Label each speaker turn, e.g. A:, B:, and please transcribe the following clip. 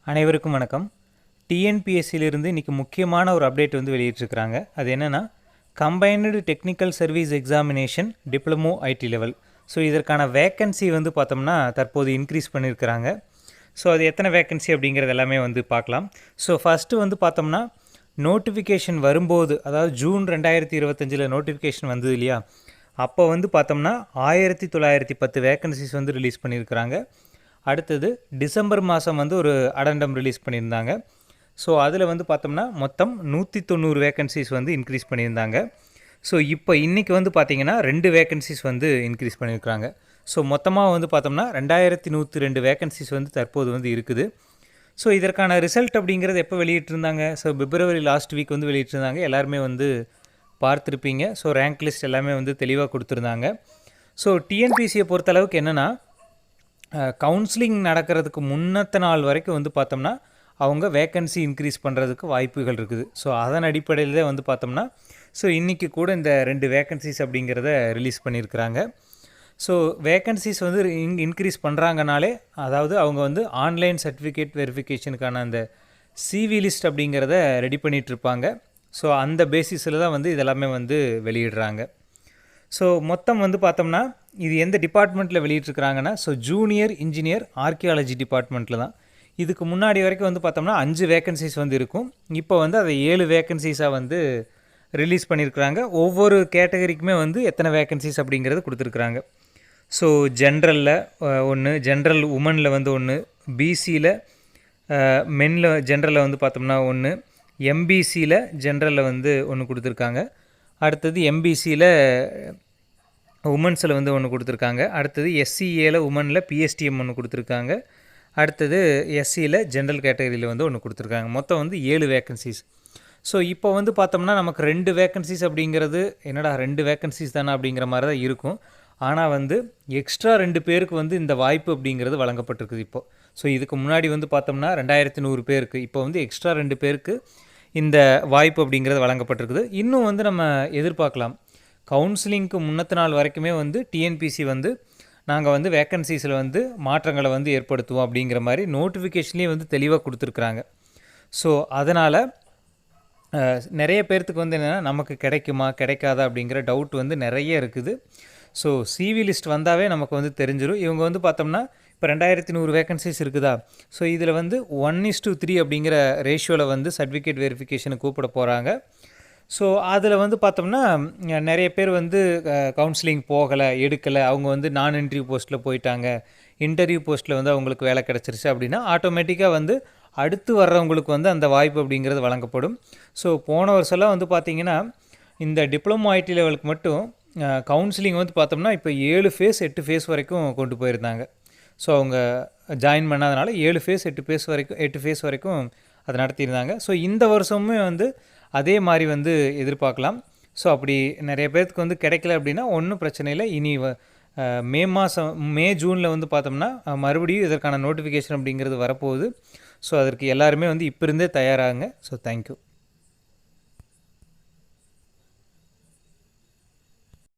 A: அனைவருக்கும் வணக்கம். டிஎன்பிஎஸ்சியிலிருந்து இன்றைக்கி முக்கியமான ஒரு அப்டேட் வந்து வெளியிட்டிருக்கிறாங்க. அது என்னென்னா combined technical service examination diploma ID level. So இதற்கான வேக்கன்சி வந்து பார்த்தோம்னா தற்போது இன்க்ரீஸ் பண்ணியிருக்கிறாங்க. ஸோ அது எத்தனை வேக்கன்சி அப்படிங்கிறது எல்லாமே வந்து பார்க்கலாம். ஸோ ஃபஸ்ட்டு வந்து பார்த்தோம்னா நோட்டிஃபிகேஷன் வரும்போது, அதாவது ஜூன் 2025 நோட்டிஃபிகேஷன் வந்தது இல்லையா, அப்போ வந்து பார்த்தோம்னா 1910 வேக்கன்சிஸ் வந்து ரிலீஸ் பண்ணியிருக்கிறாங்க. அடுத்தது டிசம்பர் மாதம் வந்து ஒரு அடண்டம் ரிலீஸ் பண்ணியிருந்தாங்க. ஸோ அதில் வந்து பார்த்தோம்னா மொத்தம் 190 வேக்கன்சிஸ் வந்து இன்க்ரீஸ் பண்ணியிருந்தாங்க. ஸோ இப்போ இன்றைக்கி வந்து பார்த்திங்கன்னா 2 வேக்கன்சிஸ் வந்து இன்க்ரீஸ் பண்ணியிருக்கிறாங்க. ஸோ மொத்தமாக வந்து பார்த்தோம்னா 2102 வேக்கன்சிஸ் வந்து தற்போது வந்து இருக்குது. ஸோ இதற்கான ரிசல்ட் அப்படிங்கிறது எப்போ வெளியிட்டிருந்தாங்க? ஸோ பிப்ரவரி லாஸ்ட் வீக் வந்து வெளியிட்டிருந்தாங்க. எல்லாருமே வந்து பார்த்துருப்பீங்க. ஸோ ரேங்க் லிஸ்ட் எல்லாமே வந்து தெளிவாக கொடுத்துருந்தாங்க. ஸோ டிஎன்பிசியை பொறுத்தளவுக்கு என்னென்னா, கவுன்சிலிங் நடக்கிறதுக்கு முன்னத்த நாள் வரைக்கும் வந்து பார்த்தோம்னா அவங்க வேக்கன்சி இன்க்ரீஸ் பண்ணுறதுக்கு வாய்ப்புகள் இருக்குது. ஸோ அதன் அடிப்படையில் தான் வந்து பார்த்தோம்னா ஸோ இன்றைக்கி கூட இந்த 2 வேக்கன்சிஸ் அப்படிங்கிறத ரிலீஸ் பண்ணியிருக்கிறாங்க. ஸோ வேக்கன்சிஸ் வந்து இன்க்ரீஸ் பண்ணுறாங்கனாலே, அதாவது அவங்க வந்து ஆன்லைன் சர்டிஃபிகேட் வெரிஃபிகேஷனுக்கான அந்த சிவி லிஸ்ட் அப்படிங்கிறத ரெடி பண்ணிகிட்ருப்பாங்க. ஸோ அந்த பேசிஸில் தான் வந்து இதெல்லாமே வந்து வெளியிடுறாங்க. ஸோ மொத்தம் வந்து பார்த்தோம்னா இது எந்த டிபார்ட்மெண்ட்டில் வெளியிட்ருக்கிறாங்கன்னா, ஸோ ஜூனியர் இன்ஜினியர் ஆர்கியாலஜி டிபார்ட்மெண்ட்டில் தான். இதுக்கு முன்னாடி வரைக்கும் வந்து பார்த்தோம்னா 5 வேக்கன்சிஸ் வந்து இருக்கும். இப்போ வந்து அதை 7 வேக்கன்சிஸாக வந்து ரிலீஸ் பண்ணியிருக்கிறாங்க. ஒவ்வொரு கேட்டகரிக்குமே வந்து எத்தனை வேக்கன்சிஸ் அப்படிங்கிறது கொடுத்துருக்குறாங்க. ஸோ ஜென்ரலில் 1, ஜென்ரல் உமனில் வந்து 1, பிசியில் மென்னில் ஜென்ரலில் வந்து பார்த்தோம்னா 1, எம்பிசியில் ஜென்ரலில் வந்து 1 கொடுத்துருக்காங்க. அடுத்தது எம்பிசியில் உமன்ஸில் வந்து 1 கொடுத்துருக்காங்க. அடுத்தது எஸ்சிஏல உமனில் பிஎஸ்டிஎம் 1 கொடுத்துருக்காங்க. அடுத்தது எஸ்சியில் ஜென்ரல் கேட்டகரியில் வந்து 1 கொடுத்துருக்காங்க. மொத்தம் வந்து 7 வேக்கன்சிஸ். ஸோ இப்போ வந்து பார்த்தோம்னா நமக்கு 2 வேக்கன்சிஸ் அப்படிங்கிறது என்னடா 2 வேக்கன்சிஸ் தானே அப்படிங்கிற மாதிரி தான் இருக்கும். ஆனால் வந்து எக்ஸ்ட்ரா 2 பேருக்கு வந்து இந்த வாய்ப்பு அப்படிங்கிறது வழங்கப்பட்டிருக்குது இப்போது. ஸோ இதுக்கு முன்னாடி வந்து பார்த்தோம்னா 2100 பேருக்கு, இப்போ வந்து எக்ஸ்ட்ரா 2 பேருக்கு இந்த வாய்ப்பு அப்படிங்கிறது வழங்கப்பட்டிருக்குது. இன்னும் வந்து நம்ம எதிர்பார்க்கலாம். கவுன்சிலிங்க்கு முன்னத்த நாள் வரைக்குமே வந்து டிஎன்பிசி வந்து நாங்கள் வந்து வேக்கன்சிஸில் வந்து மாற்றங்களை வந்து ஏற்படுத்துவோம் அப்படிங்கிற மாதிரி நோட்டிஃபிகேஷன்லேயே வந்து தெளிவாக கொடுத்துருக்குறாங்க. ஸோ அதனால் நிறைய பேர்த்துக்கு வந்து என்னென்னா, நமக்கு கிடைக்குமா கிடைக்காதா அப்படிங்கிற டவுட் வந்து நிறைய இருக்குது. ஸோ சிவி லிஸ்ட் வந்தாவே நமக்கு வந்து தெரிஞ்சிடும். இவங்க வந்து பார்த்தோம்னா இப்போ 2100 வேக்கன்சிஸ் இருக்குதா, ஸோ இதில் வந்து 1:3 அப்படிங்கிற ரேஷியோவில் வந்து சர்டிஃபிகேட் வெரிஃபிகேஷனுக்கு கூப்பிட போகிறாங்க. ஸோ அதில் வந்து பார்த்தோம்னா நிறைய பேர் வந்து கவுன்சிலிங் போகலை, எடுக்கலை, அவங்க வந்து நான் இன்டர்வியூ போஸ்ட்டில் போயிட்டாங்க, இன்டர்வியூ போஸ்ட்டில் வந்து அவங்களுக்கு வேலை கிடச்சிருச்சு அப்படின்னா ஆட்டோமேட்டிக்காக வந்து அடுத்து வர்றவங்களுக்கு வந்து அந்த வாய்ப்பு அப்படிங்கிறது வழங்கப்படும். ஸோ போன வருஷம்லாம் வந்து பார்த்திங்கன்னா இந்த டிப்ளமோ ஐடி லெவலுக்கு மட்டும் கவுன்சிலிங் வந்து பார்த்தோம்னா இப்போ 7 ஃபேஸ் 8 ஃபேஸ் வரைக்கும் கொண்டு போயிருந்தாங்க. ஸோ அவங்க ஜாயின் பண்ணாதனால 7 ஃபேஸ் 8 ஃபேஸ் வரைக்கும் அதை நடத்தியிருந்தாங்க. ஸோ இந்த வருஷமுமே வந்து அதே மாதிரி வந்து எதிர்பார்க்கலாம். ஸோ அப்படி நிறைய பேர்த்துக்கு வந்து கிடைக்கல அப்படின்னா ஒன்றும் பிரச்சனை இல்லை. இனி மே ஜூனில் வந்து பார்த்தோம்னா மறுபடியும் இதற்கான நோட்டிஃபிகேஷன் அப்படிங்கிறது வரப்போகுது. ஸோ அதற்கு எல்லாருமே வந்து இப்போ இருந்தே தயாராகுங்க. So thank you.